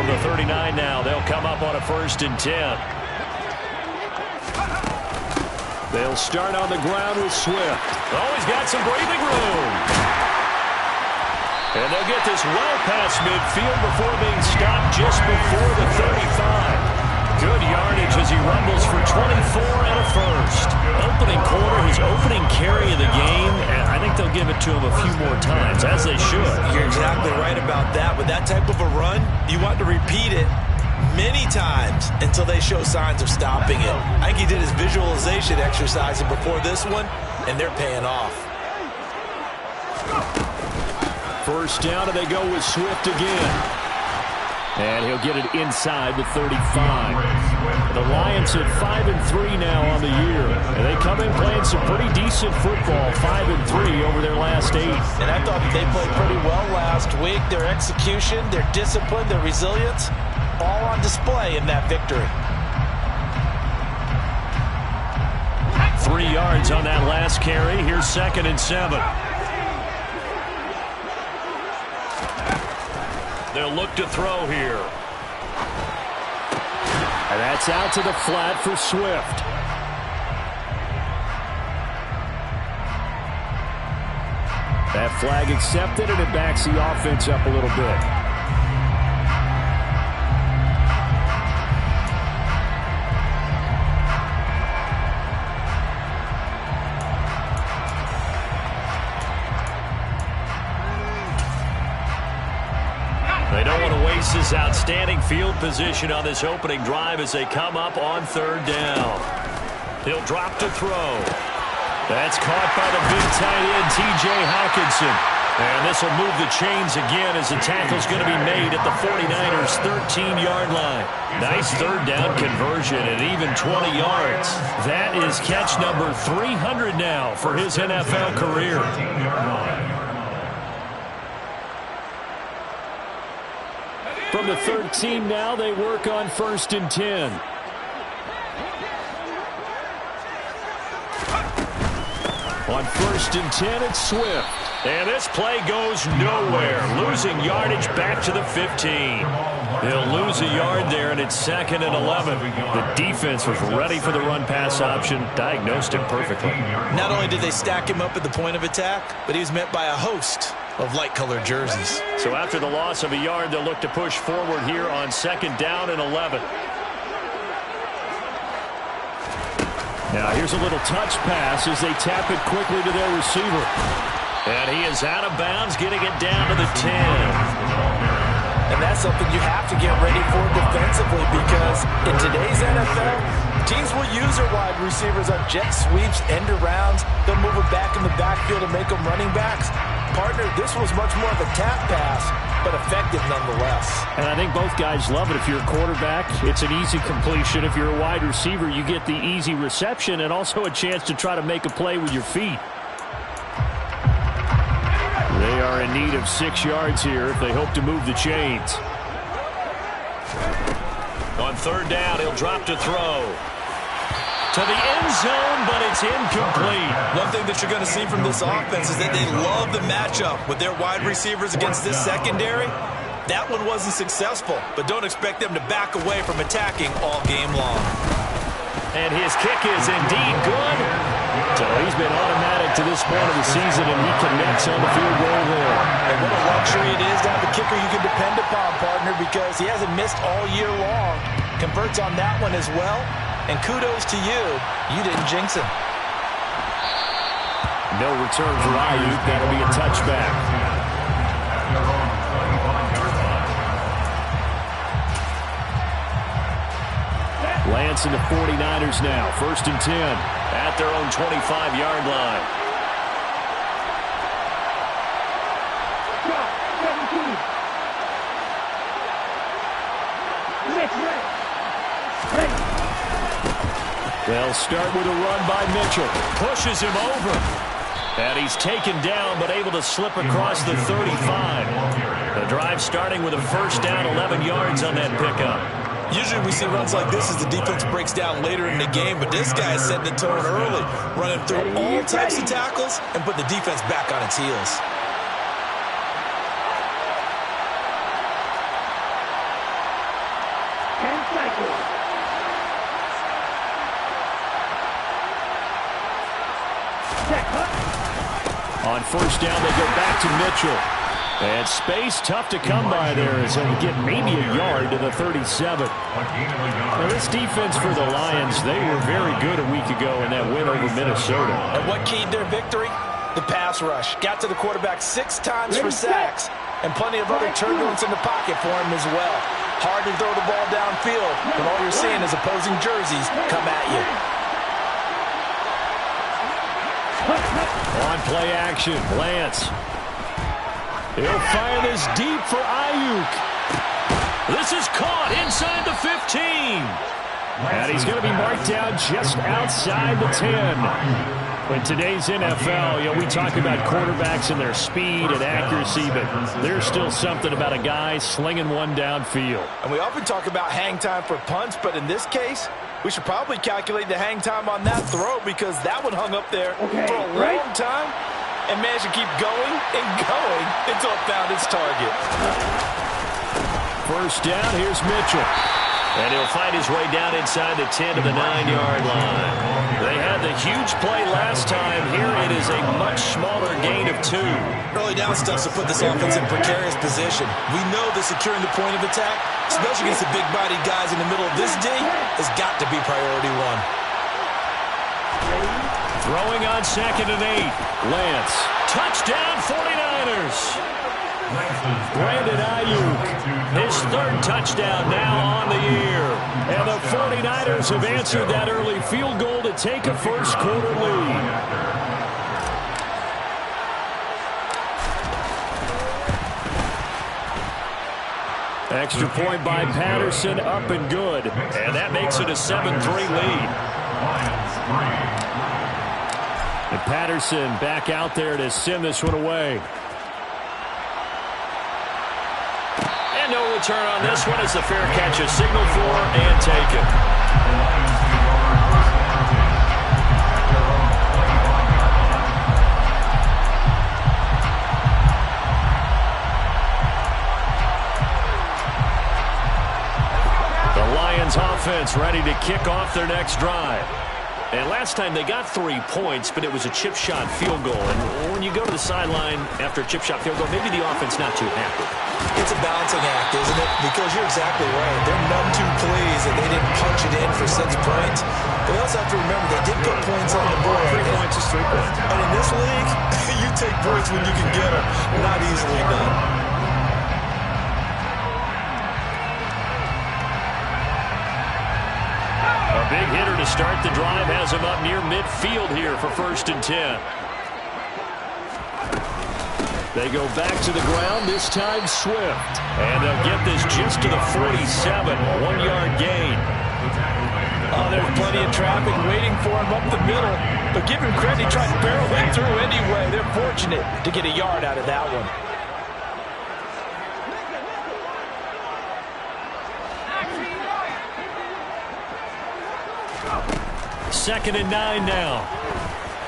from the 39 now. They'll come up on a 1st and 10. They'll start on the ground with Swift. Oh, he's got some breathing room. And they'll get this well past midfield before being stopped just before the 35. Good yardage as he rumbles for 24 and a 1st. Opening quarter, his opening carry of the game, and I think they'll give it to him a few more times, as they should. You're exactly right about that. With that type of a run, you want to repeat it many times until they show signs of stopping it. I think he did his visualization exercising before this one, and they're paying off. 1st down, and they go with Swift again. And he'll get it inside the 35. The Lions at 5-3 now on the year. And they come in playing some pretty decent football, 5-3 over their last 8. And I thought they played pretty well last week. Their execution, their discipline, their resilience, all on display in that victory. 3 yards on that last carry. Here's 2nd and 7. They'll look to throw here. And that's out to the flat for Swift. That flag accepted, and it backs the offense up a little bit. They don't want to waste this outstanding field position on this opening drive as they come up on 3rd down. He'll drop to throw. That's caught by the big tight end, T.J. Hockenson. And this will move the chains again as the tackle's going to be made at the 49ers' 13-yard line. Nice 3rd down conversion at even 20 yards. That is catch number 300 now for his NFL career. From the 13 now, they work on 1st and 10. On 1st and 10, it's Swift. And this play goes nowhere. Losing yardage back to the 15. They'll lose a yard there, and it's 2nd and 11. The defense was ready for the run-pass option, diagnosed him perfectly. Not only did they stack him up at the point of attack, but he was met by a host of light-colored jerseys. So after the loss of a yard, they'll look to push forward here on 2nd down and 11. Now here's a little touch pass as they tap it quickly to their receiver. And he is out of bounds, getting it down to the 10. And that's something you have to get ready for defensively, because in today's NFL, teams will use their wide receivers on jet sweeps, end arounds. They'll move it back in the backfield and make them running backs. Partner, this was much more of a tap pass, but effective nonetheless. And I think both guys love it. If you're a quarterback, it's an easy completion. If you're a wide receiver, you get the easy reception and also a chance to try to make a play with your feet. They are in need of 6 yards here if they hope to move the chains. On 3rd down, he'll drop to throw. To the end zone, but it's incomplete. One thing that you're going to see from this offense is that they love the matchup with their wide receivers against this secondary. That one wasn't successful, but don't expect them to back away from attacking all game long. And his kick is indeed good. So he's been automatic to this point of the season, and he connects on the field goal there. And what a luxury it is to have a kicker you can depend upon, partner, because he hasn't missed all year long. Converts on that one as well. And kudos to you. You didn't jinx him. No return for Ayuk. That'll be a touchback. Lance and the 49ers now. 1st and 10 at their own 25-yard line. They'll start with a run by Mitchell. Pushes him over. And he's taken down, but able to slip across the 35. The drive starting with a 1st down, 11 yards on that pickup. Usually we see runs like this as the defense breaks down later in the game, but this guy is setting the tone early, running through all types of tackles and put the defense back on its heels. On first down, they go back to Mitchell. And space tough to come by there as he'll get maybe a yard to the 37. Now this defense for the Lions, they were very good a week ago in that win over Minnesota. And what keyed their victory? The pass rush. Got to the quarterback 6 times for sacks. And plenty of other turbulence in the pocket for him as well. Hard to throw the ball downfield, but all you're seeing is opposing jerseys come at you. On play action, Lance. He'll fire this deep for Ayuk. This is caught inside the 15. And he's going to be marked down just outside the 10. In today's NFL, we talk about quarterbacks and their speed and accuracy, but there's still something about a guy slinging one downfield. And we often talk about hang time for punts, but in this case, we should probably calculate the hang time on that throw because that one hung up there for a long time and managed to keep going and going until it found its target. First down, here's Mitchell. And he'll find his way down inside the 10 to the 9-yard line. They had the huge play last time. Here it is a much smaller gain of 2. Early down stuff to put this offense in precarious position. We know that securing the point of attack, especially against the big-bodied guys in the middle of this D, has got to be priority 1. Throwing on 2nd and 8. Lance. Touchdown 49ers. Brandon Ayuk, his 3rd touchdown now on the year. And the 49ers have answered that early field goal to take a first-quarter lead. Extra point by Patterson, up and good. And that makes it a 7-3 lead. And Patterson back out there to send this one away. No return on this one as the fair catch is signaled for and taken. The Lions offense ready to kick off their next drive. And last time they got 3 points, but it was a chip shot field goal. And when you go to the sideline after a chip shot field goal, maybe the offense not too happy. It's a balancing act, isn't it? Because you're exactly right. They're none too pleased that they didn't punch it in for 6 points. But you also have to remember they did put points on the board. 3 points is 3 points. And in this league, you take points when you can get them. Not easily done. A big hitter to start the drive has him up near midfield here for 1st and 10. They go back to the ground, this time Swift. And they'll get this just to the 47, 1-yard gain. Oh, there's plenty of traffic waiting for him up the middle. But give him credit, he tried to barrel it through anyway. They're fortunate to get a yard out of that one. 2nd and 9 now.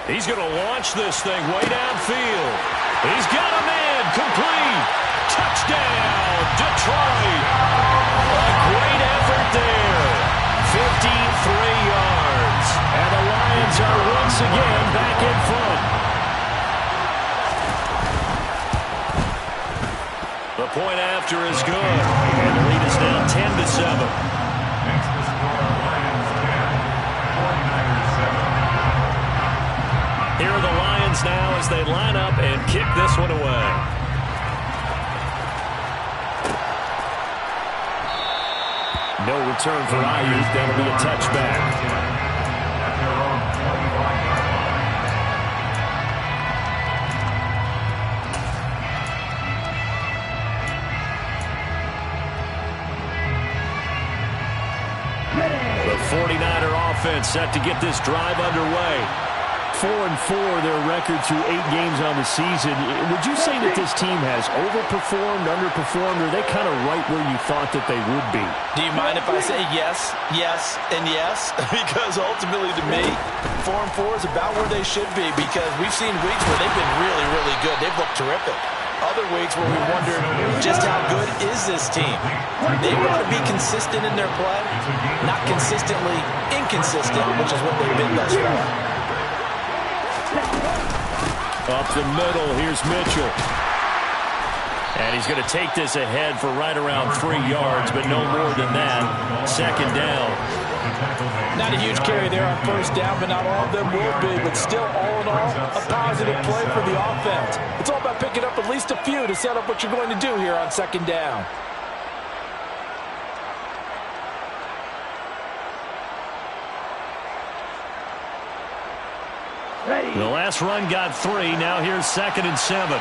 He's going to launch this thing way downfield. He's got a man complete. Touchdown, Detroit. A great effort there. 53 yards. And the Lions are once again back in front. The point after is good. And the lead is now 10-7. Here are the Lions now as they line up and kick this one away. No return for Ayuk. That'll be a touchback. The 49er offense set to get this drive underway. 4-4 their record through 8 games on the season. Would you say that this team has overperformed, underperformed, or are they kind of right where you thought that they would be? Do you mind if I say yes, yes, and yes? Because ultimately to me, 4-4 is about where they should be because we've seen weeks where they've been really, really good. They've looked terrific. Other weeks where we wonder just how good is this team. They want to be consistent in their play, not consistently inconsistent, which is what they've been thus far. Up the middle, here's Mitchell. And he's going to take this ahead for right around 3 yards, but no more than that. Second down. Not a huge carry there on first down, but not all of them will be. But still, all in all, a positive play for the offense. It's all about picking up at least a few to set up what you're going to do here on second down. The last run got 3. Now here's 2nd and 7.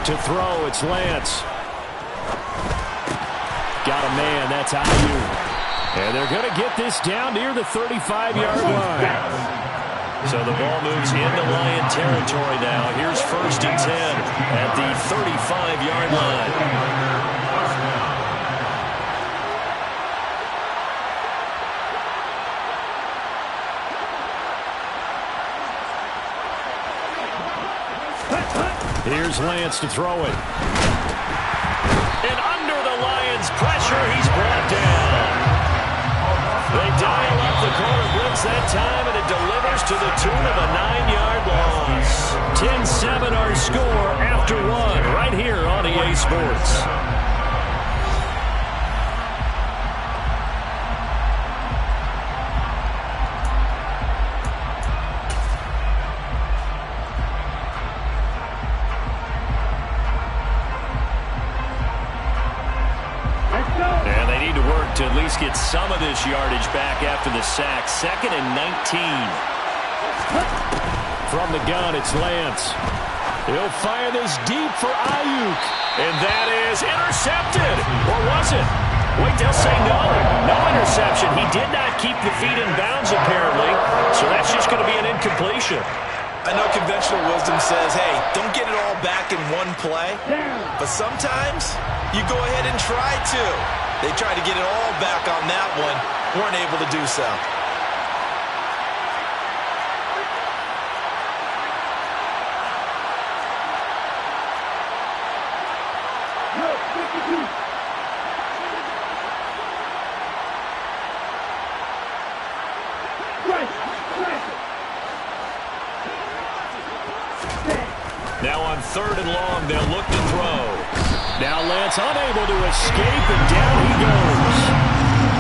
To throw, it's Lance. Got a man, that's Ayuk. And they're going to get this down near the 35-yard line. So the ball moves into Lion territory now. Here's 1st and 10 at the 35-yard line. Here's Lance to throw it. And under the Lions' pressure, he's brought down. They dial up the corner blitz that time, and it delivers to the tune of a 9-yard loss. 10-7 our score after 1 right here on EA Sports. To at least get some of this yardage back after the sack. 2nd and 19. From the gun, it's Lance. He'll fire this deep for Ayuk. And that is intercepted. Or was it? Wait, they'll say no. No interception. He did not keep the feet in bounds, apparently. So that's just going to be an incompletion. I know conventional wisdom says, hey, don't get it all back in one play. But sometimes you go ahead and try to. They tried to get it all back on that one. Weren't able to do so. Now on 3rd and long, they'll look to throw. Now Lance unable to escape, and down he goes.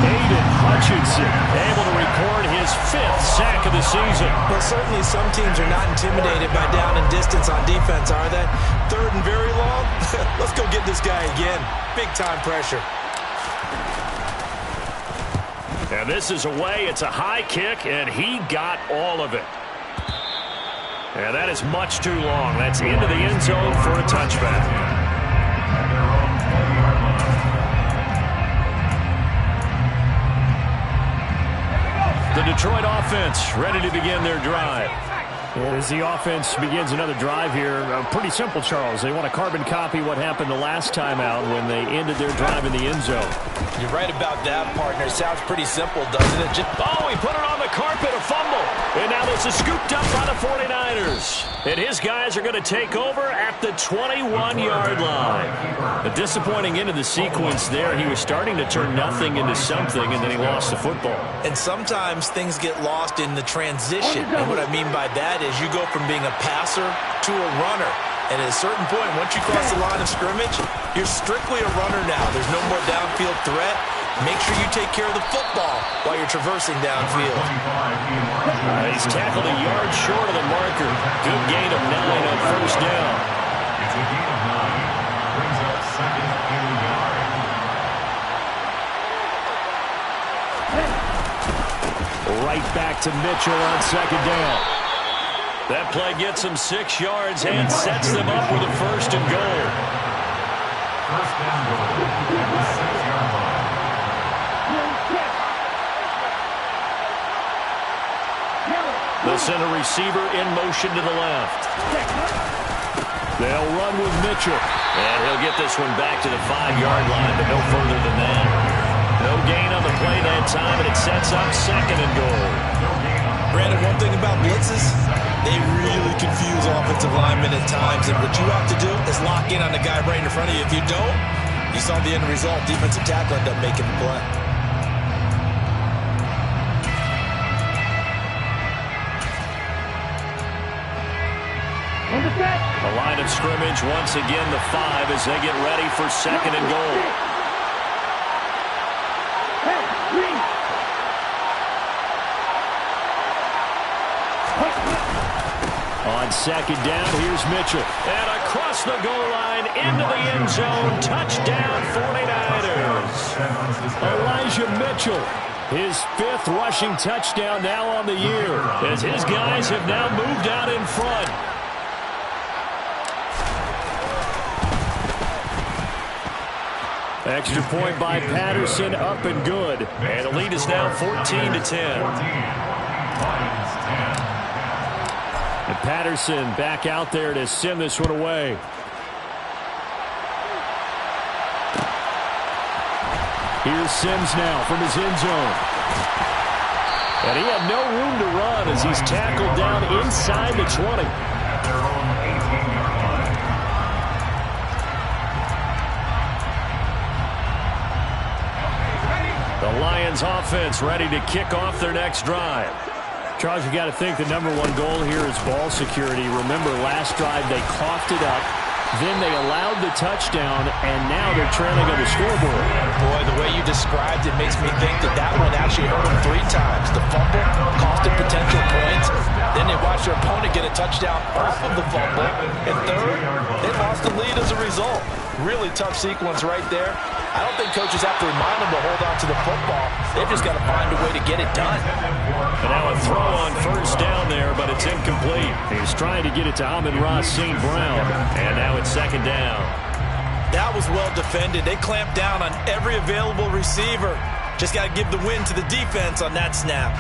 Aiden Hutchinson able to record his 5th sack of the season. Well, certainly some teams are not intimidated by down and distance on defense, are they? 3rd and very long? Let's go get this guy again. Big-time pressure. And this is away. It's a high kick, and he got all of it. And that is much too long. That's into the end zone for a touchback. The Detroit offense ready to begin their drive. As the offense begins another drive here, pretty simple, Charles. They want to carbon copy what happened the last time out when they ended their drive in the end zone. You're right about that, partner. Sounds pretty simple, doesn't it? He put it on the carpet, a fumble. And now this is scooped up by the 49ers. And his guys are going to take over at the 21-yard line. A disappointing end of the sequence there. He was starting to turn nothing into something, and then he lost the football. And sometimes things get lost in the transition. And what I mean by that is you go from being a passer to a runner. And at a certain point, once you cross the line of scrimmage, you're strictly a runner now. There's no more downfield threat. Make sure you take care of the football while you're traversing downfield. He's tackled a yard short of the marker. Good gain of 9 on first down. It's a gain of 9. Brings up 2nd and yard. Right back to Mitchell on 2nd down. That play gets them 6 yards and sets them up with a 1st and goal. First down goal at the 6-yard line. They'll send a receiver in motion to the left. They'll run with Mitchell. And he'll get this one back to the 5-yard line, but no further than that. No gain on the play that time, and it sets up 2nd and goal. Brandon, one thing about blitzes, they really confuse offensive linemen at times, and what you have to do is lock in on the guy right in front of you. If you don't, You saw the end result. Defensive tackle ended up making the play. The line of scrimmage, once again, the 5 as they get ready for 2nd and goal. On 2nd down, here's Mitchell. And across the goal line, into the end zone. Touchdown, 49ers. Elijah Mitchell, his 5th rushing touchdown now on the year, as his guys have now moved out in front. Extra point by Patterson, up and good. And the lead is now 14-10. And Patterson back out there to send this one away. Here's Sims now from his end zone. And he had no room to run as he's tackled down inside the 20. The Lions offense ready to kick off their next drive. Charles, you got to think the #1 goal here is ball security. Remember, last drive they coughed it up, then they allowed the touchdown, and now they're trailing on the scoreboard. Boy, the way you described it makes me think that one actually hurt them 3 times. The fumble costed potential points. Then they watched their opponent get a touchdown off of the fumble. And third, they lost the lead as a result. Really tough sequence right there. I don't think coaches have to remind them to hold on to the football. They've just got to find a way to get it done. And now a throw on 1st down there, but it's incomplete. He's trying to get it to Amon-Ra St. Brown. And now it's 2nd down. That was well defended. They clamped down on every available receiver. Just got to give the win to the defense on that snap.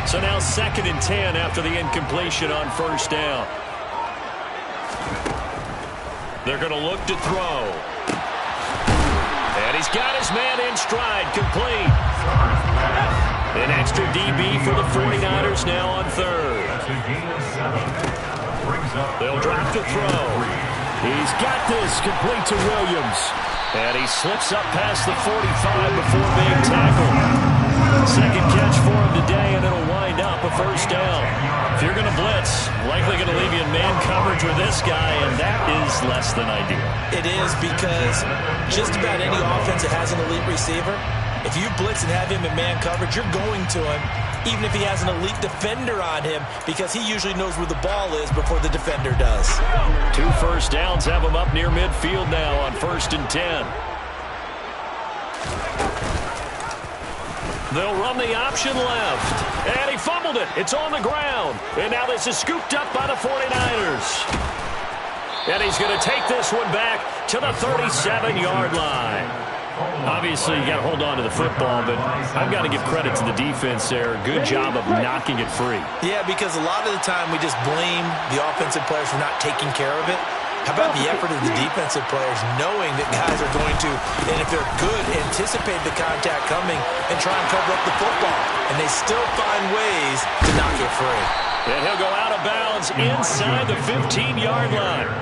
So now 2nd and 10 after the incompletion on 1st down. They're going to look to throw. And he's got his man in stride, complete. An extra DB for the 49ers now on 3rd. They'll drop to throw. He's got this, complete to Williams. And he slips up past the 45 before being tackled. 2nd catch for him today, and it'll wind up a 1st down. If you're going to blitz, likely going to leave you in man coverage with this guy, and that is less than ideal. It is, because just about any offense that has an elite receiver, if you blitz and have him in man coverage, you're going to him, even if he has an elite defender on him, because he usually knows where the ball is before the defender does. 2 first downs have him up near midfield now on 1st and 10. They'll run the option left. And he fumbled it. It's on the ground. And now this is scooped up by the 49ers. And he's going to take this one back to the 37-yard line. Obviously, you got to hold on to the football, but I've got to give credit to the defense there. Good job of knocking it free. Yeah, because a lot of the time we just blame the offensive players for not taking care of it. How about the effort of the defensive players knowing that guys are going to, and if they're good, anticipate the contact coming and try and cover up the football. And they still find ways to knock it free. And he'll go out of bounds inside the 15-yard line.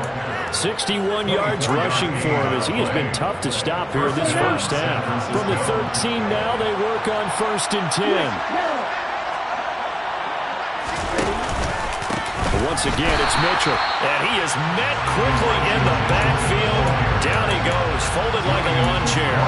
61 yards rushing for him as he has been tough to stop here this 1st half. From the 13 now, they work on 1st and 10. Once again, it's Mitchell. And he is met quickly in the backfield. Down he goes, folded like a lawn chair.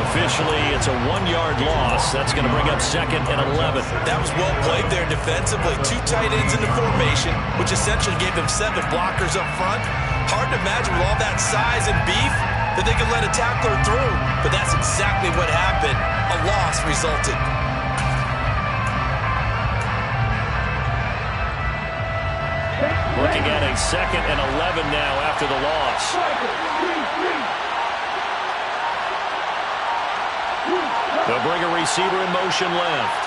Officially, it's a 1-yard loss. That's going to bring up 2nd and 11. That was well played there defensively. 2 tight ends in the formation, which essentially gave them 7 blockers up front. Hard to imagine with all that size and beef that they could let a tackler through. But that's exactly what happened. A loss resulted. Looking at a 2nd and 11 now after the loss. They'll bring a receiver in motion left.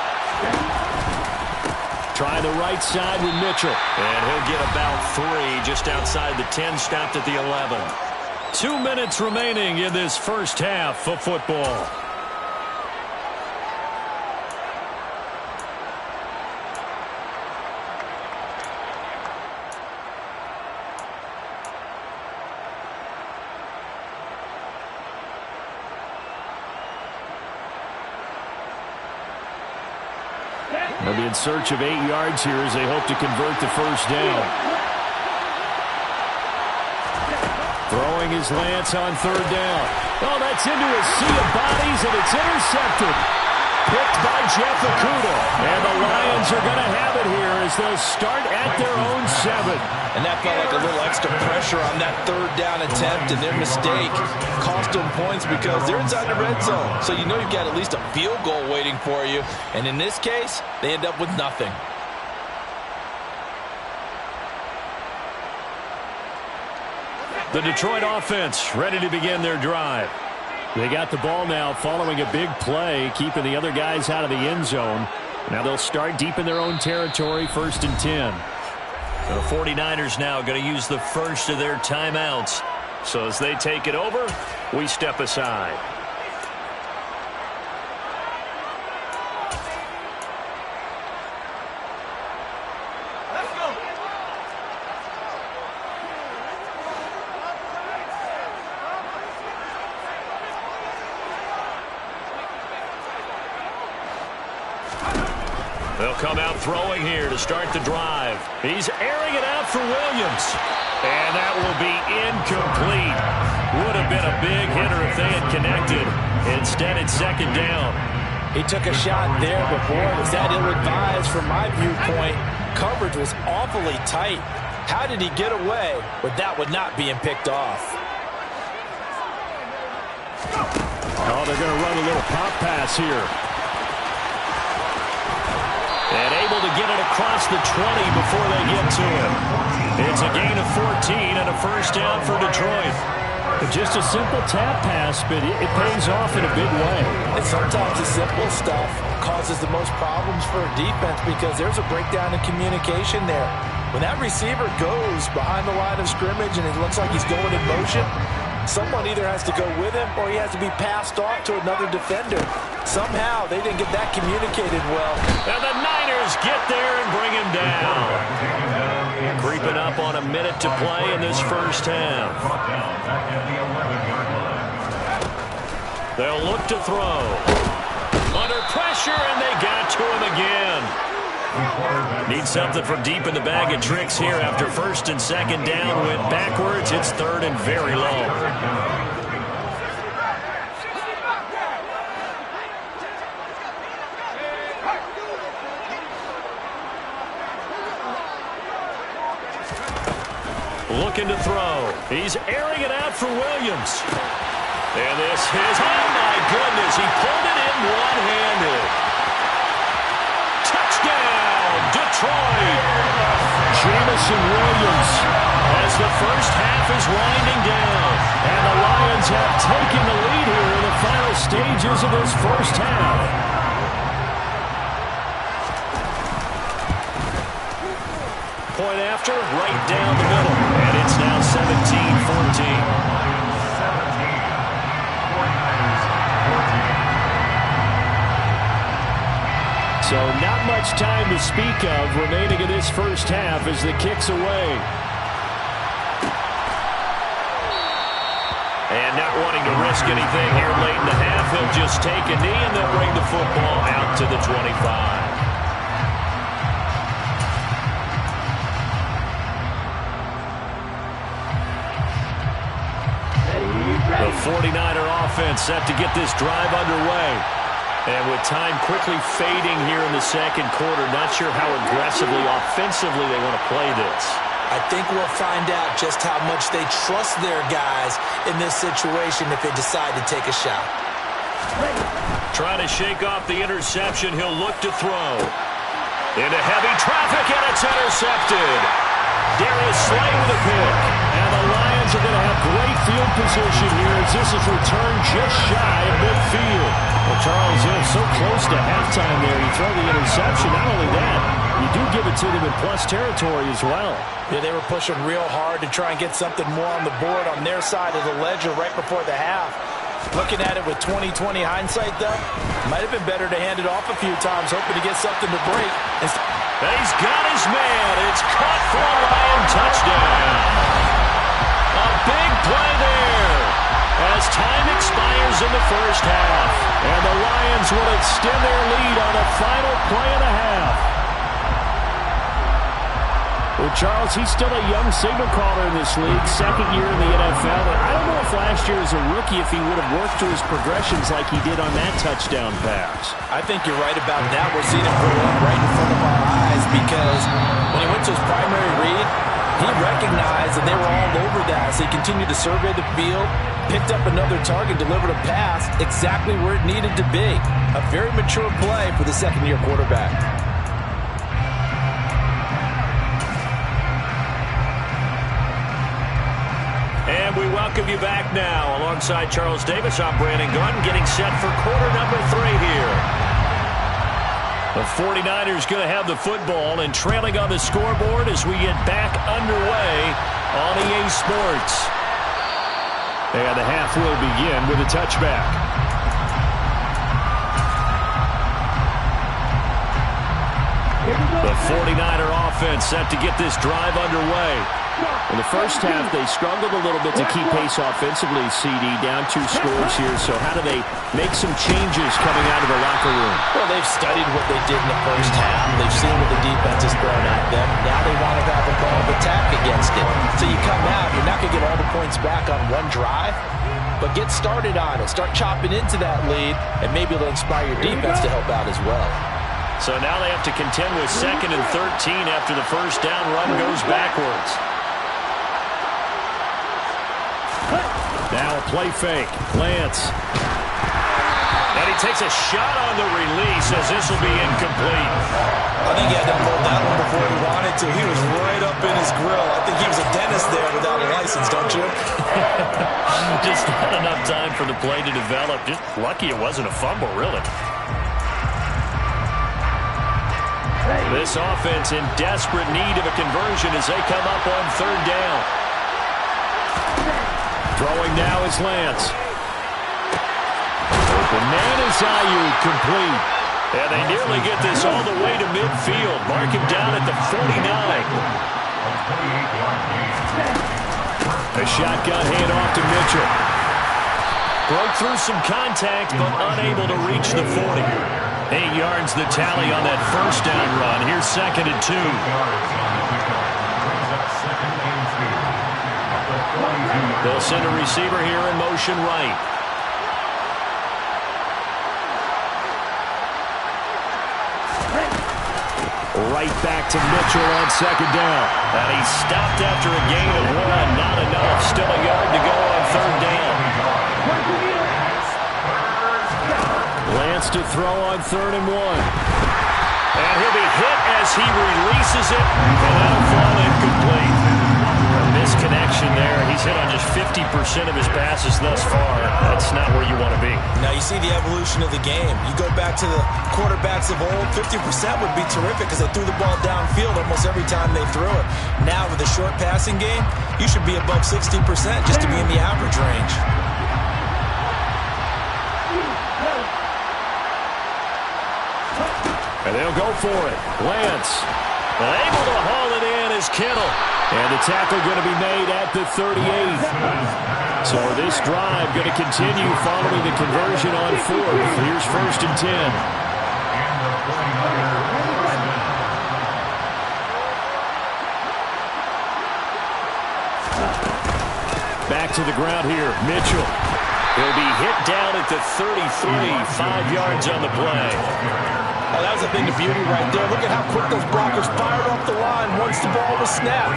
Try the right side with Mitchell. And he'll get about 3 just outside the 10, stopped at the 11. 2 minutes remaining in this 1st half of football. They'll be in search of 8 yards here as they hope to convert the first down. Throwing his Lance on third down. Oh, that's into a sea of bodies, and it's intercepted. Picked by Jeff Okudah. And the Lions are going to have it here as they'll start at their own 7. And that felt like a little extra pressure on that third down attempt, and their mistake cost them points because they're inside the red zone. So you know you've got at least a field goal waiting for you. And in this case, they end up with nothing. The Detroit offense ready to begin their drive. They got the ball now following a big play, keeping the other guys out of the end zone. Now they'll start deep in their own territory, 1st and 10. The 49ers now going to use the first of their timeouts. So as they take it over, we step aside. They'll come out throwing here to start the drive. He's airing it out for Williams. And that will be incomplete. Would have been a big hitter if they had connected. Instead, it's 2nd down. He took a shot there, but boy, was that ill-advised from my viewpoint. Coverage was awfully tight. How did he get away with that one not being picked off? Oh, they're going to run a little pop pass here. And able to get it across the 20 before they get to him. It's a gain of 14 and a first down for Detroit. Just a simple tap pass, but it pays off in a big way. And sometimes the simple stuff causes the most problems for a defense because there's a breakdown in communication there. When that receiver goes behind the line of scrimmage and it looks like he's going in motion, someone either has to go with him or he has to be passed off to another defender. Somehow they didn't get that communicated well. And the Niners get there and bring him down. Creeping up on a minute to play in this first half. They'll look to throw. Under pressure, and they got to him again. Need something from deep in the bag of tricks here after 1st and 2nd down. Went backwards. It's 3rd and very low. Looking to throw. He's airing it out for Williams. And this is, oh my goodness, he pulled it in one-handed. Touchdown, Detroit. Jameson Williams as the first half is winding down. And the Lions have taken the lead here in the final stages of this first half. Point after, right down the middle. And it's now 17-14. So not much time to speak of remaining in this first half as the kick's away. And not wanting to risk anything here late in the half, he'll just take a knee and they'll bring the football out to the 25. The 49er offense set to get this drive underway. And with time quickly fading here in the second quarter, not sure how aggressively, offensively they want to play this. I think we'll find out just how much they trust their guys in this situation if they decide to take a shot. Trying to shake off the interception, he'll look to throw. Into heavy traffic, and it's intercepted. Darius Slay with a pick. And the Lions are going to have great field position here as this is returned just shy of midfield. Well, Charles, so close to halftime there. You throw the interception. Not only that, you do give it to them in plus territory as well. Yeah, they were pushing real hard to try and get something more on the board on their side of the ledger right before the half. Looking at it with 20/20 hindsight, though, might have been better to hand it off a few times, hoping to get something to break. He's got his man. It's caught for a Lion touchdown. A big play there. as time expires in the first half. And the Lions will extend their lead on the final play of the half. Well, Charles, he's still a young signal caller in this league, second year in the NFL. And I don't know if last year as a rookie if he would have worked through his progressions like he did on that touchdown pass. I think you're right about that. We're seeing him grow up right in front of our eyes because when he went to his primary read, he recognized that they were all over that. So he continued to survey the field, picked up another target, delivered a pass exactly where it needed to be. A very mature play for the second-year quarterback. And we welcome you back now. Alongside Charles Davis, I'm Brandon Gunn, getting set for quarter number 3 here. The 49ers going to have the football and trailing on the scoreboard as we get back underway on EA Sports. And the half will begin with a touchback. The 49er offense set to get this drive underway. In the first half, they struggled a little bit to keep pace offensively, CD, down 2 scores here. So how do they make some changes coming out of the locker room? Well, they've studied what they did in the first half. They've seen what the defense has thrown at them. Now they want to have a ball of attack against it. So you come out, you're not going to get all the points back on one drive, but get started on it. Start chopping into that lead, and maybe it'll inspire your defense to help out as well. So now they have to contend with 2nd and 13 after the first down run goes backwards. Now a play fake. Lance. And he takes a shot on the release as this will be incomplete. I think he had to pull that one before he wanted to. He was right up in his grill. I think he was a dentist there without a license, don't you? Just not enough time for the play to develop. Just lucky it wasn't a fumble, really. This offense in desperate need of a conversion as they come up on 3rd down. Throwing now is Lance. Open man is Ayuk, complete. And they nearly get this all the way to midfield. Mark him down at the 49. A shotgun handoff to Mitchell. Broke through some contact, but unable to reach the 40. 8 yards the tally on that first down run. Here's 2nd and 2. They'll send a receiver here in motion right. Right back to Mitchell on 2nd down. And he's stopped after a gain of 1. Not enough. Still a yard to go on 3rd down. Lance to throw on 3rd and 1. And he'll be hit as he releases it. And that'll fall incomplete. Misconnection there. He's hit on just 50% of his passes thus far. That's not where you want to be. Now you see the evolution of the game. You go back to the quarterbacks of old, 50% would be terrific because they threw the ball downfield almost every time they threw it. Now with the short passing game, you should be above 60% just to be in the average range. And they'll go for it. Lance able to haul it in is Kittle. And the tackle going to be made at the 38. So this drive going to continue following the conversion on 4th. Here's 1st and 10. Back to the ground here. Mitchell. He'll be hit down at the 33. 5 yards on the play. Oh, that was a thing of beauty right there. Look at how quick those blockers fired off the line once the ball was snapped.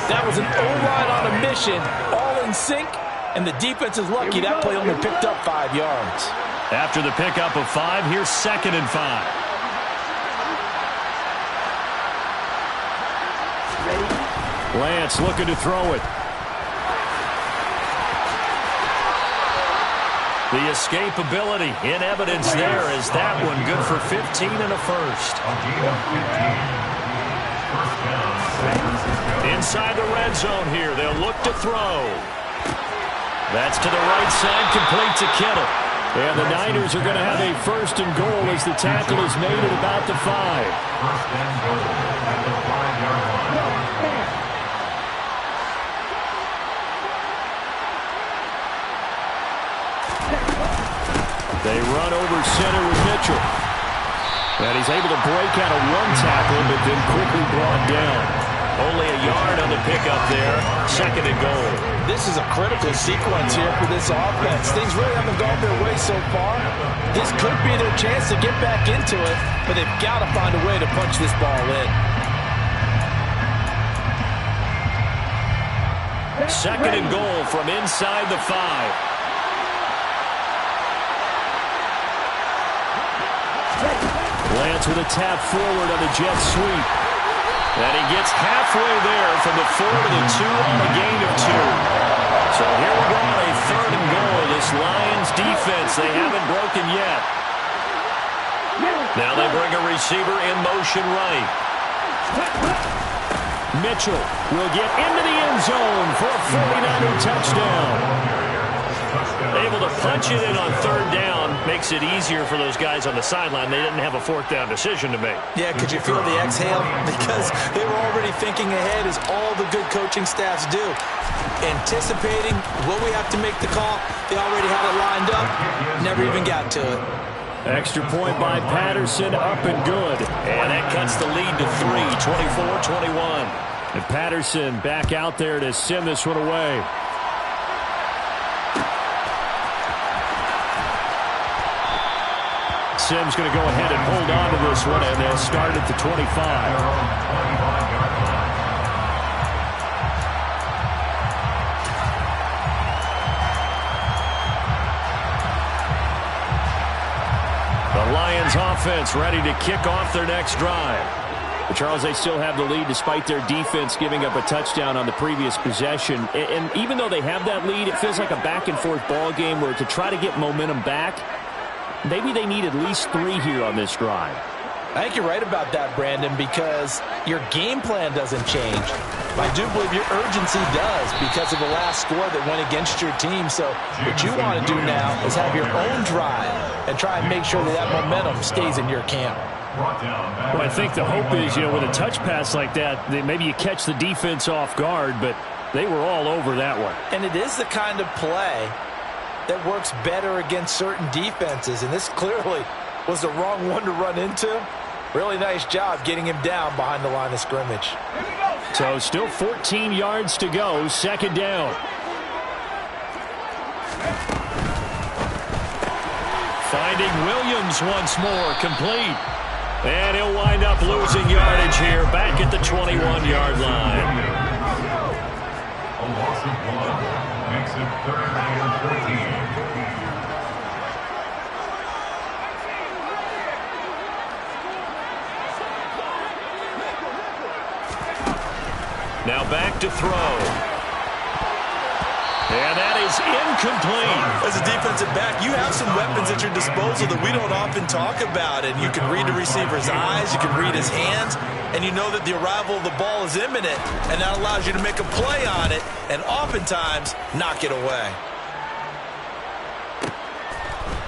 That was an O-line on a mission, all in sync, and the defense is lucky that play only picked up 5 yards. After the pickup of 5, here's 2nd and 5. Lance looking to throw it. The escapability in evidence there as that one good for 15 and a first. Inside the red zone here. They'll look to throw. That's to the right side, complete to Kittle. And the Niners are going to have a 1st and goal as the tackle is made at about the 5. They run over center with Mitchell. And he's able to break out of one tackle, but then quickly brought down. Only a yard on the pickup there. 2nd and goal. This is a critical sequence here for this offense. Things really haven't gone their way so far. This could be their chance to get back into it, but they've got to find a way to punch this ball in. 2nd and goal from inside the 5. Lance with a tap forward on the jet sweep. And he gets halfway there from the 4 to the 2 on a gain of 2. So here we go on a 3rd and goal. This Lions defense, they haven't broken yet. Now they bring a receiver in motion right. Mitchell will get into the end zone for a 49er touchdown. Able to punch it in on 3rd down. Makes it easier for those guys on the sideline. They didn't have a 4th down decision to make. Yeah, could you feel the exhale? Because they were already thinking ahead, as all the good coaching staffs do. Anticipating what we have to make the call. They already had it lined up. Never even got to it. Extra point by Patterson, up and good. And that cuts the lead to 3, 24-21. And Patterson back out there to send this one away. Sims going to go ahead and hold on to this one, and they'll start at the 25. The Lions offense ready to kick off their next drive. But Charles, they still have the lead despite their defense giving up a touchdown on the previous possession. And even though they have that lead, it feels like a back-and-forth ball game where to try to get momentum back, maybe they need at least 3 here on this drive. I think you're right about that, Brandon, because your game plan doesn't change. I do believe your urgency does because of the last score that went against your team. So what you want to do now is have your own drive and try and make sure that that momentum stays in your camp. Well, I think the hope is, with a touch pass like that, maybe you catch the defense off guard, but they were all over that one. And it is the kind of play that works better against certain defenses, and this clearly was the wrong one to run into. Really nice job getting him down behind the line of scrimmage. So still 14 yards to go, 2nd down. Finding Williams once more, complete. And he'll wind up losing yardage here, back at the 21-yard line. A loss of 1 makes it 3rd and 14. Now back to throw. And that is incomplete. As a defensive back, you have some weapons at your disposal that we don't often talk about. And you can read the receiver's eyes, you can read his hands, and you know that the arrival of the ball is imminent. And that allows you to make a play on it and oftentimes knock it away.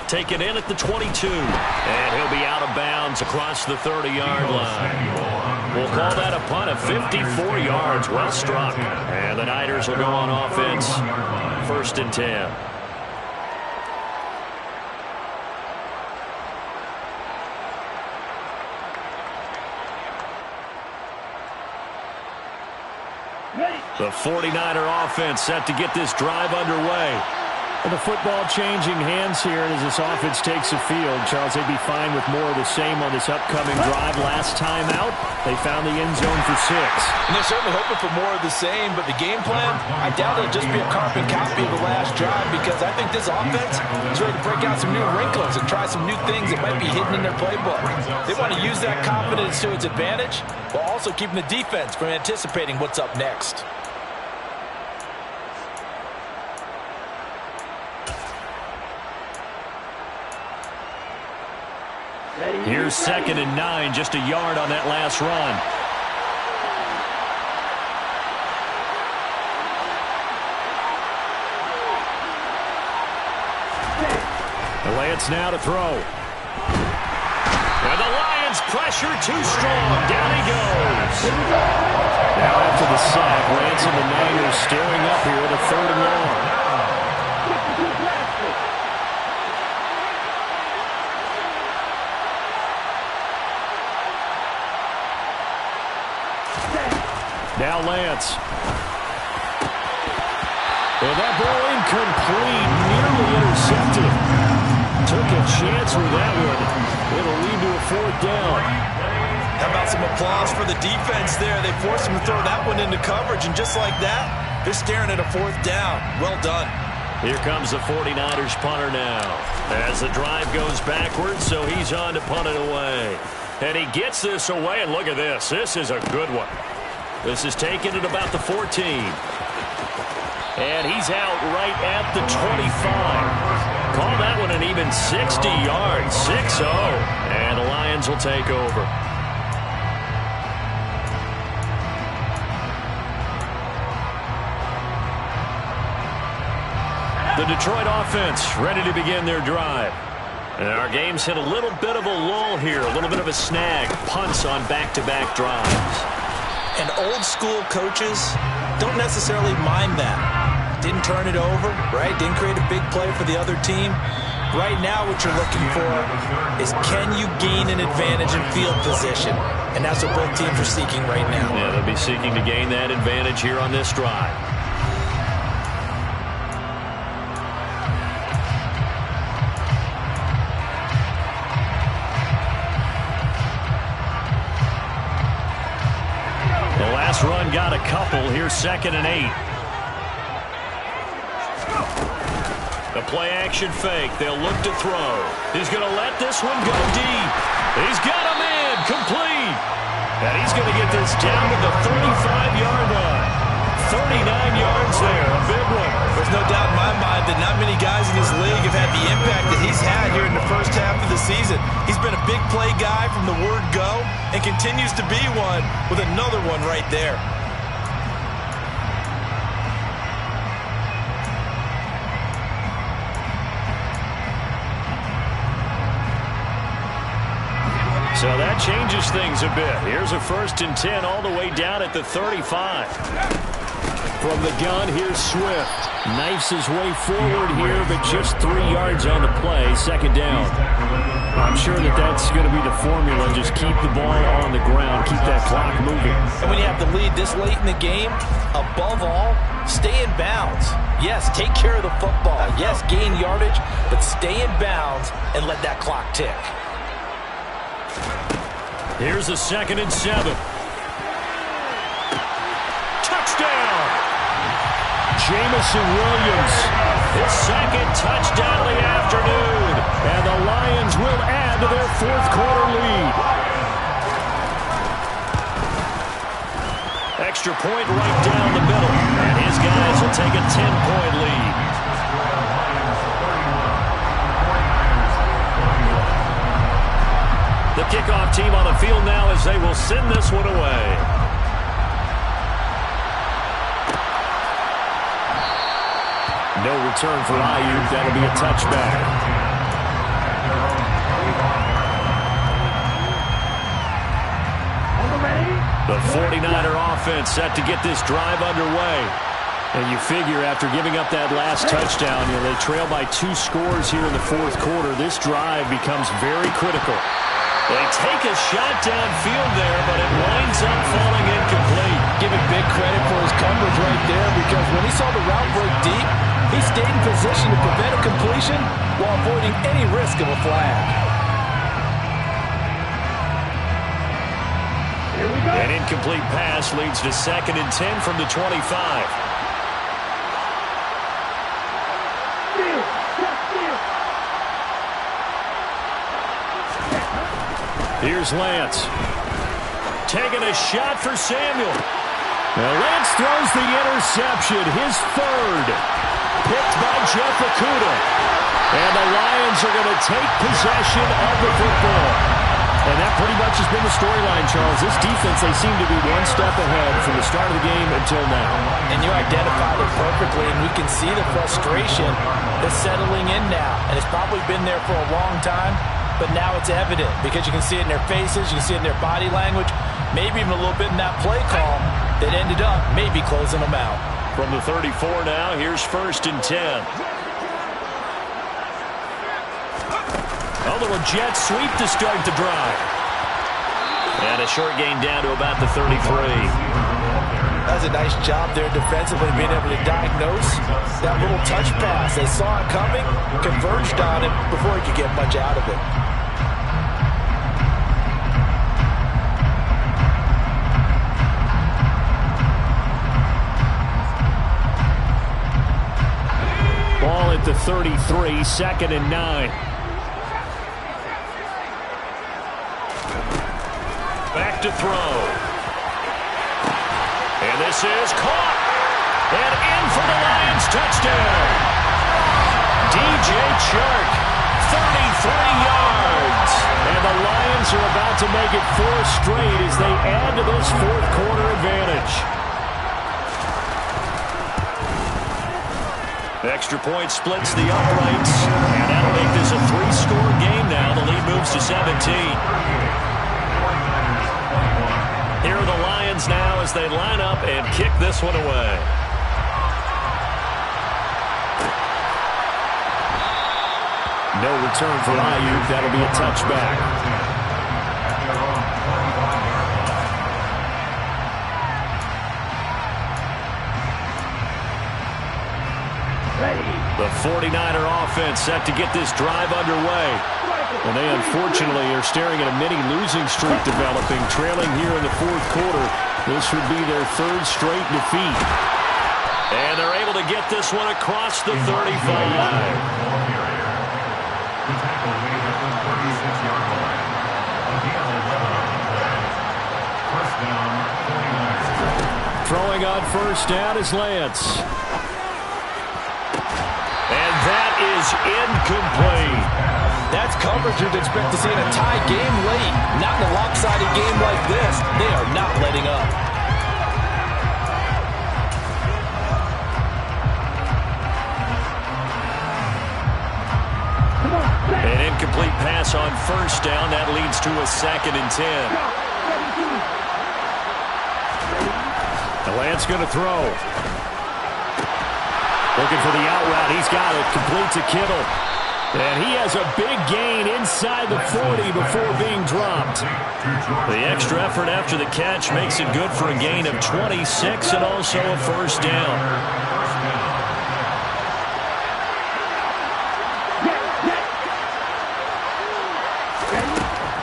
Taken in at the 22. And he'll be out of bounds across the 30-yard line. We'll call that a punt of 54 yards. Well struck. And the Niners will go on offense. 1st and 10. The 49er offense set to get this drive underway. Well, the football changing hands here, and as this offense takes the field, Charles, they'd be fine with more of the same on this upcoming drive. Last time out, they found the end zone for 6. And they're certainly hoping for more of the same, but the game plan, I doubt it'll just be a carbon copy of the last drive, because I think this offense is ready to break out some new wrinkles and try some new things that might be hidden in their playbook. They want to use that confidence to its advantage, while also keeping the defense from anticipating what's up next. Here's 2nd and 9, just a yard on that last run. Lance now to throw. And the Lions pressure too strong. Down he goes. Now after the sack, Lance and the Niners staring up here at a 3rd and long. Now Lance. And that ball incomplete, nearly intercepted. Took a chance with that one. It'll lead to a 4th down. How about some applause for the defense there? They forced him to throw that one into coverage, and just like that, they're staring at a 4th down. Well done. Here comes the 49ers punter now. As the drive goes backwards, so he's on to punt it away. And he gets this away, and look at this. This is a good one. This is taken at about the 14. And he's out right at the 25. Call that one an even 60 yards. 6-0. And the Lions will take over. The Detroit offense ready to begin their drive. And our game's hit a little bit of a lull here, a little bit of a snag. Punts on back-to-back drives. And old-school coaches don't necessarily mind that. Didn't turn it over, right? Didn't create a big play for the other team. Right now what you're looking for is, can you gain an advantage in field position? And that's what both teams are seeking right now. Yeah, they'll be seeking to gain that advantage here on this drive. The last run got a couple. Here's 2nd and 8. The play-action fake. They'll look to throw. He's going to let this one go deep. He's got a man complete. And he's going to get this down to the 35-yard line. 39 yards there. A big one. There's no doubt in my mind that not many guys in this league have had the impact that he's had here in the first half of the season. He's been a big play guy from the word go and continues to be one with another one right there. So that changes things a bit. Here's a 1st and 10 all the way down at the 35. From the gun, here's Swift. Knifes his way forward here, but just 3 yards on the play. 2nd down. I'm sure that that's going to be the formula. Just keep the ball on the ground. Keep that clock moving. And when you have the lead this late in the game, above all, stay in bounds. Yes, take care of the football. Yes, gain yardage, but stay in bounds and let that clock tick. Here's a 2nd and 7. Touchdown! Jamison Williams, his 2nd touchdown of the afternoon. And the Lions will add to their 4th quarter lead. Extra point right down the middle. And his guys will take a 10-point lead. The kickoff team on the field now as they will send this one away. No return for Ayuk. That'll be a touchback. The 49er offense set to get this drive underway. And you figure after giving up that last touchdown, they trail by 2 scores here in the 4th quarter. This drive becomes very critical. They take a shot downfield there, but it winds up falling incomplete. Giving big credit for his coverage right there, because when he saw the route break deep, he stayed in position to prevent a completion while avoiding any risk of a flag. An incomplete pass leads to 2nd and 10 from the 25. Here's Lance. Taking a shot for Samuel. Now Lance throws the interception, his 3rd. Picked by Jeff Okudah. And the Lions are going to take possession of the football. And that pretty much has been the storyline, Charles. This defense, they seem to be one step ahead from the start of the game until now. And you identified it perfectly, and we can see the frustration that's settling in now. And it's probably been there for a long time. But now it's evident because you can see it in their faces, you can see it in their body language, maybe even a little bit in that play call that ended up maybe closing them out. From the 34 now, here's 1st and 10. A little jet sweep to start the drive. And a short gain down to about the 33. That was a nice job there defensively, being able to diagnose that little touch pass. They saw it coming, converged on it before he could get much out of it. Ball at the 33, 2nd and 9. Back to throw. And this is caught. And in for the Lions touchdown. DJ Chark, 33 yards. And the Lions are about to make it 4 straight as they add to this fourth quarter advantage. Extra point splits the uprights. And that'll make this a 3-score game now. The lead moves to 17. Here are the Lions now as they line up and kick this one away. No return for Ayuk. That'll be a touchback. The 49er offense set to get this drive underway. And they unfortunately are staring at a mini losing streak developing, trailing here in the fourth quarter. This would be their 3rd straight defeat. And they're able to get this one across the 35. Throwing on first down is Lance. And that is incomplete. That's coverage you'd expect to see in a tie game late. Not in a lopsided game like this. They are not letting up. An incomplete pass on first down. That leads to a 2nd and 10. Lance going to throw. Looking for the out route. He's got it. Complete to Kittle. And he has a big gain inside the 40 before being dropped. The extra effort after the catch makes it good for a gain of 26 and also a first down.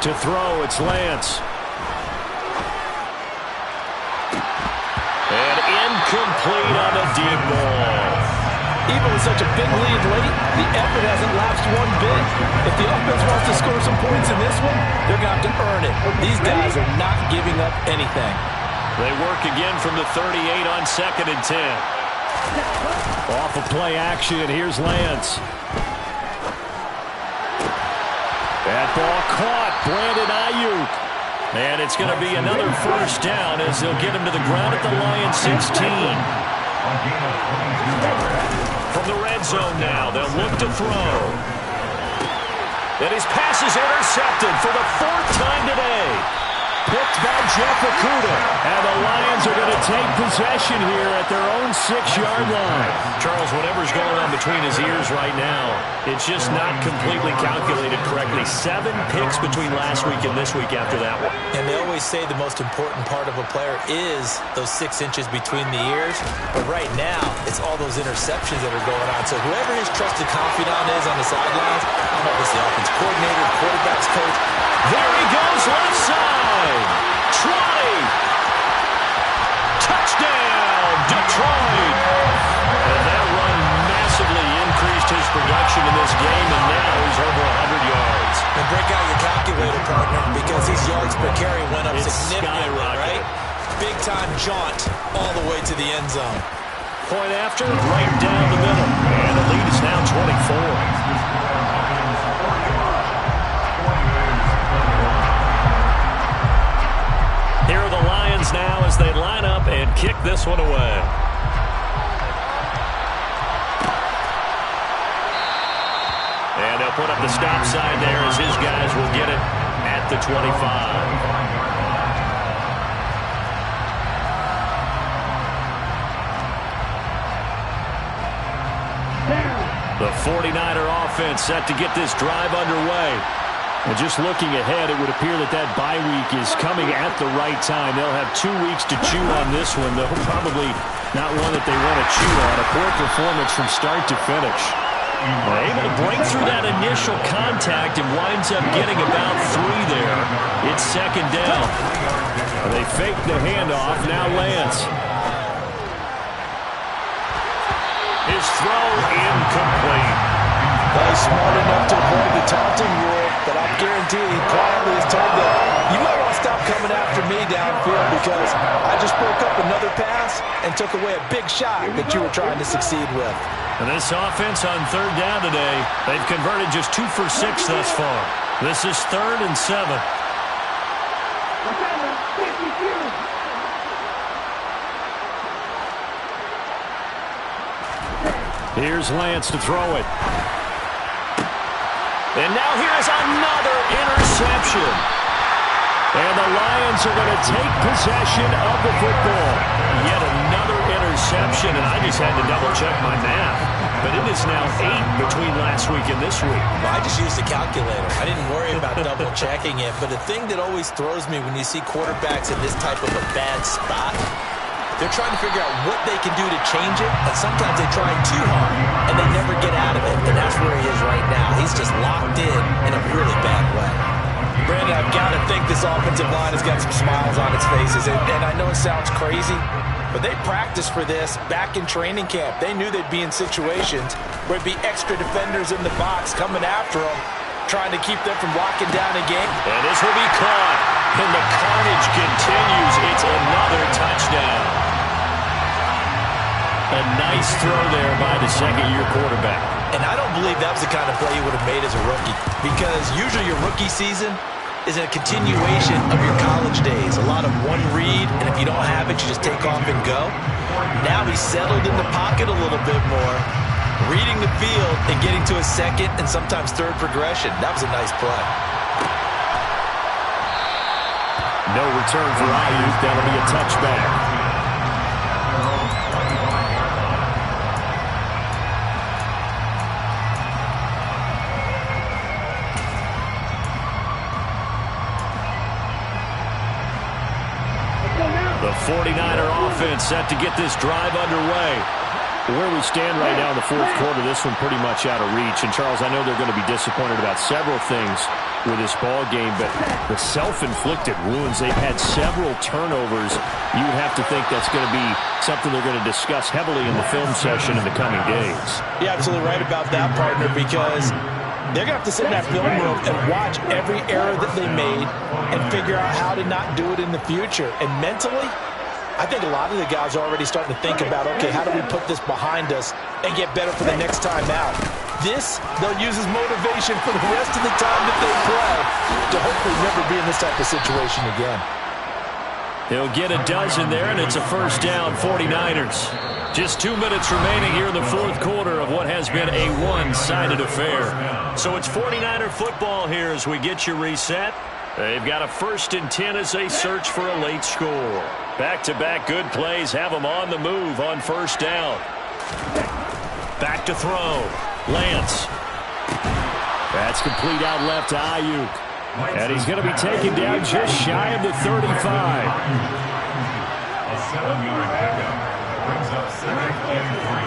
To throw, it's Lance. And incomplete on the deep ball. Even with such a big lead late, the effort hasn't lapsed one bit. If the offense wants to score some points in this one, they're going to have to earn it. These guys are not giving up anything. They work again from the 38 on 2nd and 10. Off of play action, here's Lance. That ball caught. Brandon Ayuk. And it's going to be another first down as they'll get him to the ground at the Lions 16. From the red zone now, they'll look to throw. And his pass is intercepted for the 4th time today. Picked by Jeff Okudah. And the Lions are going to take possession here at their own 6-yard line. Charles, whatever's going on between his ears right now, it's just not completely calculated correctly. 7 picks between last week and this week after that one. And they always say the most important part of a player is those 6 inches between the ears. But right now, it's all those interceptions that are going on. So whoever his trusted confidant is on the sidelines, I don't know if it's the offense coordinator, quarterback's coach. There he goes, left side. Trotty. Touchdown, Detroit. And that run massively increased his production in this game, and now he's over 100 yards. And break out your calculator, partner, because these yards per carry went up significantly, right? Big-time jaunt all the way to the end zone. Point after, right down the middle. And the lead is now 24. Here are the Lions now as they line up and kick this one away. And they'll put up the stop sign there as his guys will get it at the 25. The 49er offense set to get this drive underway. And just looking ahead, it would appear that bye week is coming at the right time. They'll have 2 weeks to chew on this one, though probably not one that they want to chew on. A poor performance from start to finish. Able to break through that initial contact and winds up getting about 3 there. It's second down. They fake the handoff. Now Lance. His throw incomplete. Well, he's smart enough to avoid the taunting rule, but I'm guaranteed he quietly has told them, you might want to stop coming after me downfield because I just broke up another pass and took away a big shot that you were trying to succeed with. And this offense on third down today, they've converted just 2 for 6 thus far. This is 3rd and 7. Here's Lance to throw it. And now here's another interception. And the Lions are going to take possession of the football. Yet another interception, and I just had to double-check my math. But it is now 8 between last week and this week. Well, I just used a calculator. I didn't worry about double-checking it. But the thing that always throws me when you see quarterbacks in this type of a bad spot, they're trying to figure out what they can do to change it, and sometimes they try too hard, and they never get out of it, and that's where he is right now. He's just locked in a really bad way. Brandon, I've got to think this offensive line has got some smiles on its faces, and I know it sounds crazy, but they practiced for this back in training camp. They knew they'd be in situations where it'd be extra defenders in the box coming after them, trying to keep them from locking down a game. And this will be caught, and the carnage continues. It's another touchdown. A nice throw there by the second-year quarterback. And I don't believe that was the kind of play he would have made as a rookie, because usually your rookie season is a continuation of your college days. A lot of one read, and if you don't have it, you just take off and go. Now he's settled in the pocket a little bit more, reading the field and getting to a second and sometimes third progression. That was a nice play. No return for Ayuk. That'll be a touchback. The 49er offense set to get this drive underway. Where we stand right now in the fourth quarter, this one pretty much out of reach. And, Charles, I know they're going to be disappointed about several things with this ball game, but the self-inflicted wounds, they've had several turnovers. You would have to think that's going to be something they're going to discuss heavily in the film session in the coming days. You're absolutely right about that, partner, because they're going to have to sit in that film room and watch every error that they made and figure out how to not do it in the future. And mentally, I think a lot of the guys are already starting to think about, okay, how do we put this behind us and get better for the next time out? This, they'll use as motivation for the rest of the time that they play to hopefully never be in this type of situation again. He'll get a dozen there, and it's a first down, 49ers. Just 2 minutes remaining here in the fourth quarter of what has been a one-sided affair. So it's 49er football here as we get you reset. They've got a 1st and 10 as they search for a late score. Back-to-back good plays have them on the move on first down. Back to throw. Lance. That's complete out left to Ayuk. And he's going to be taken down just shy of the 35. A 7-yard pickup brings up 2nd and 3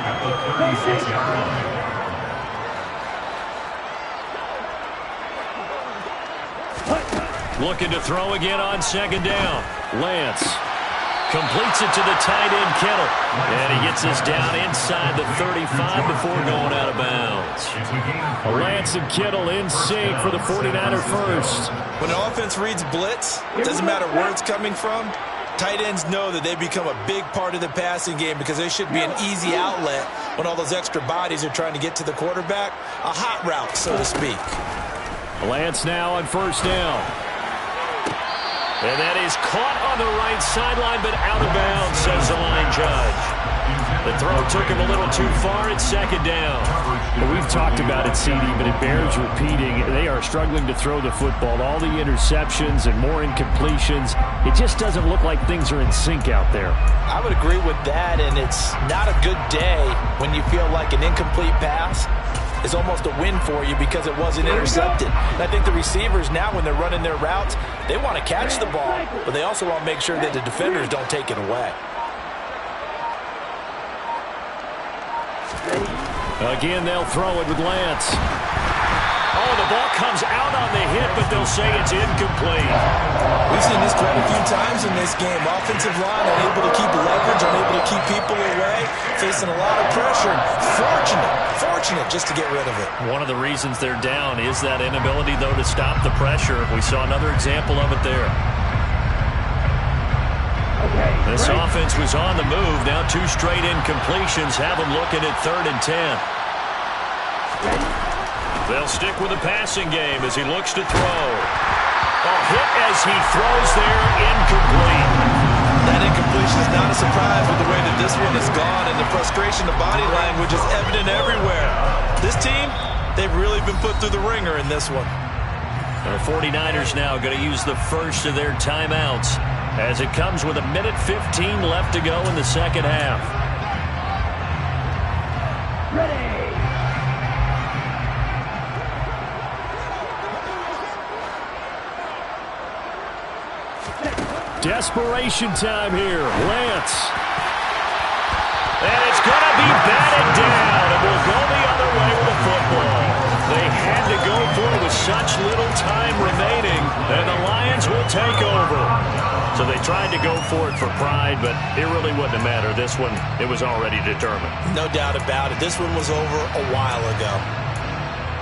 at the 36-yard line. Looking to throw again on 2nd down. Lance completes it to the tight end, Kittle. And he gets this down inside the 35 before going out of bounds. Lance and Kittle in sync for the 49er first. When an offense reads blitz, it doesn't matter where it's coming from. Tight ends know that they become a big part of the passing game because they should be an easy outlet when all those extra bodies are trying to get to the quarterback. A hot route, so to speak. Lance now on first down. And that is caught on the right sideline, but out of bounds, says the line judge. The throw took him a little too far. It's 2nd down. Well, we've talked about it, CD, but it bears repeating. They are struggling to throw the football. All the interceptions and more incompletions. It just doesn't look like things are in sync out there. I would agree with that, and it's not a good day when you feel like an incomplete pass is almost a win for you because it wasn't intercepted. And I think the receivers now, when they're running their routes, they want to catch the ball, but they also want to make sure that the defenders don't take it away. Again, they'll throw it with Lance. Oh, the ball comes out on the hit, but they'll say it's incomplete. We've seen this quite a few times in this game. Offensive line unable to keep leverage, unable to keep people away, facing a lot of pressure. Fortunate just to get rid of it. One of the reasons they're down is that inability, though, to stop the pressure. We saw another example of it there. This offense was on the move. Now 2 straight incompletions have them looking at 3rd and 10. They'll stick with the passing game as he looks to throw. A hit as he throws there, incomplete. That incompletion is not a surprise with the way that this one has gone, and the frustration, the body language is evident everywhere. This team, they've really been put through the ringer in this one. The 49ers now going to use the first of their timeouts as it comes with 1:15 left to go in the second half. Ready. Desperation time here. Lance. And it's going to be batted down, and we'll go the other way with the football. They had to go for it with such little time remaining, and the Lions will take over. So they tried to go for it for pride, but it really wouldn't have mattered. This one, it was already determined. No doubt about it. This one was over a while ago.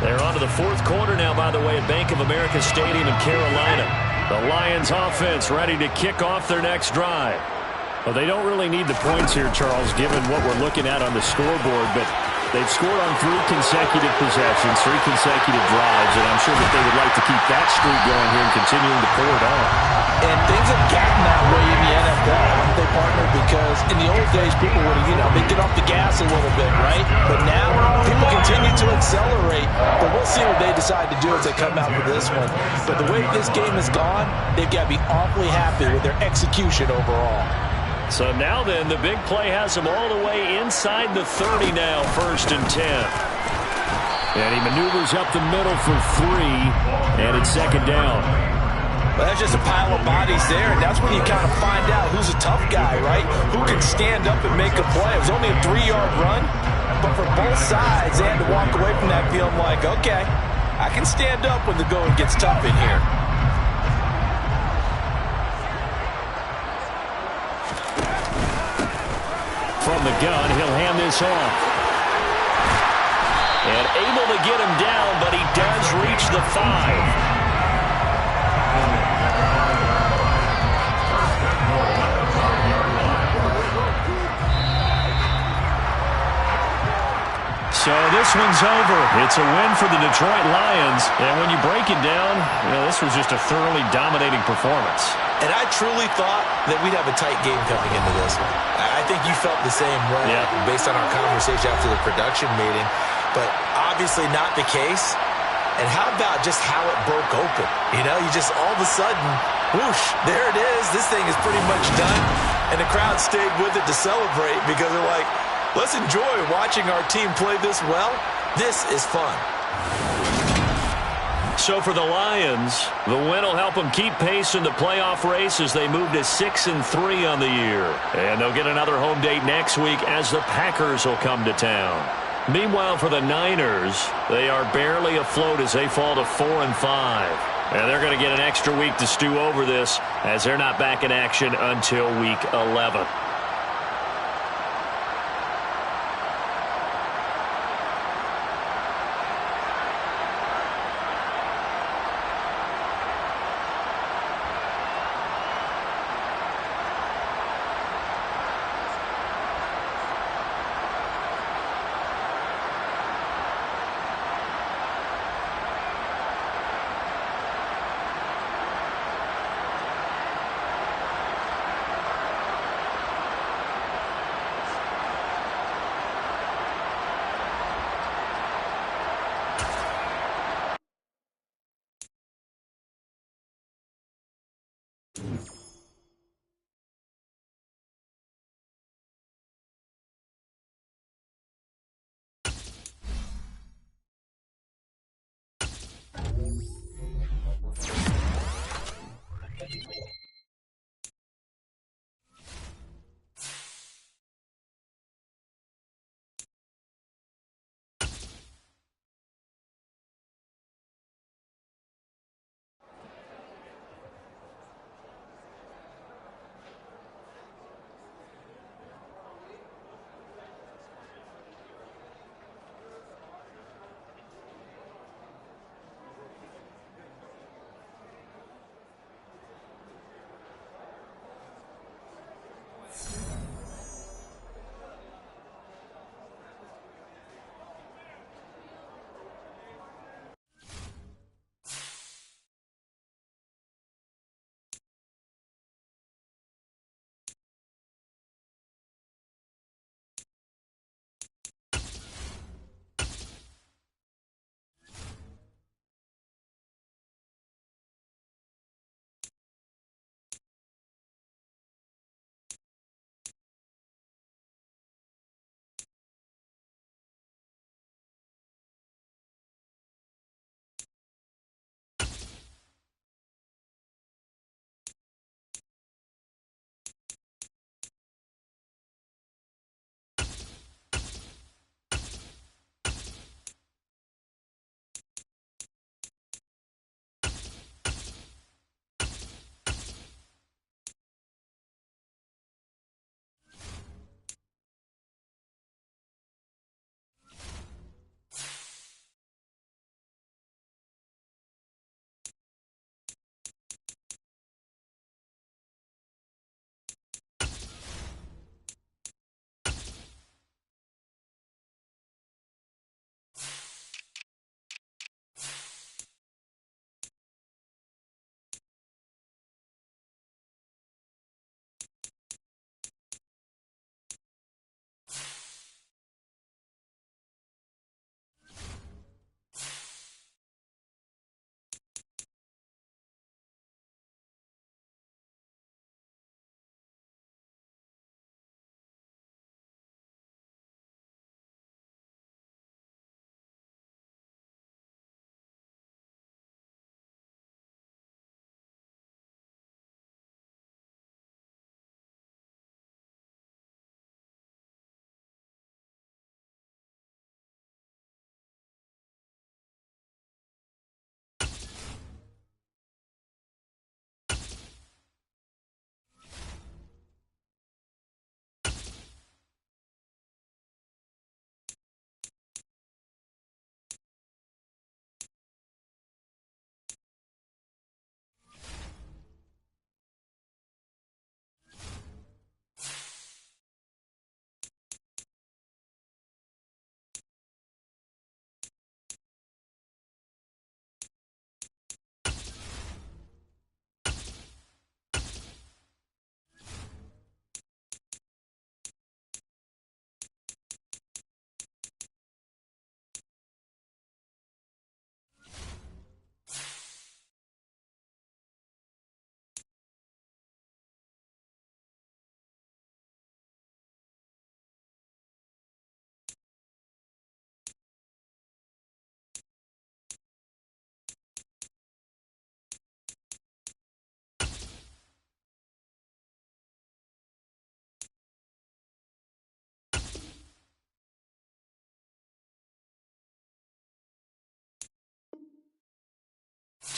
They're on to the 4th quarter now, by the way, at Bank of America Stadium in Carolina. The Lions offense ready to kick off their next drive. Well, they don't really need the points here, Charles, given what we're looking at on the scoreboard, but they've scored on 3 consecutive possessions, 3 consecutive drives, and I'm sure that they would like to keep that streak going here and continuing to pour it on. And things have gotten that way in the NFL, haven't they, partner? Because in the old days, people would, they'd get off the gas a little bit, right? But now, people continue to accelerate. But we'll see what they decide to do as they come out with this one. But the way this game has gone, they've got to be awfully happy with their execution overall. So now then, the big play has him all the way inside the 30 now, 1st and 10. And he maneuvers up the middle for 3, and it's 2nd down. Well, that's just a pile of bodies there, and that's when you kind of find out who's a tough guy, right? Who can stand up and make a play. It was only a 3-yard run, but for both sides, they had to walk away from that feeling like, okay, I can stand up when the going gets tough in here. From the gun, he'll hand this off. And able to get him down, but he does reach the 5. So this one's over. It's a win for the Detroit Lions. And when you break it down, this was just a thoroughly dominating performance. And I truly thought that we'd have a tight game coming into this one. I think you felt the same way based on our conversation after the production meeting. But obviously not the case. And how about just how it broke open? You just all of a sudden, whoosh, there it is. This thing is pretty much done. And the crowd stayed with it to celebrate because they're like, let's enjoy watching our team play this well. This is fun. So for the Lions, the win will help them keep pace in the playoff race as they move to 6-3 on the year. And they'll get another home date next week as the Packers will come to town. Meanwhile, for the Niners, they are barely afloat as they fall to 4-5. And they're going to get an extra week to stew over this as they're not back in action until week 11.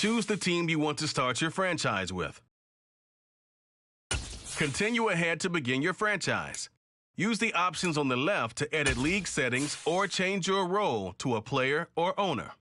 Choose the team you want to start your franchise with. Continue ahead to begin your franchise. Use the options on the left to edit league settings or change your role to a player or owner.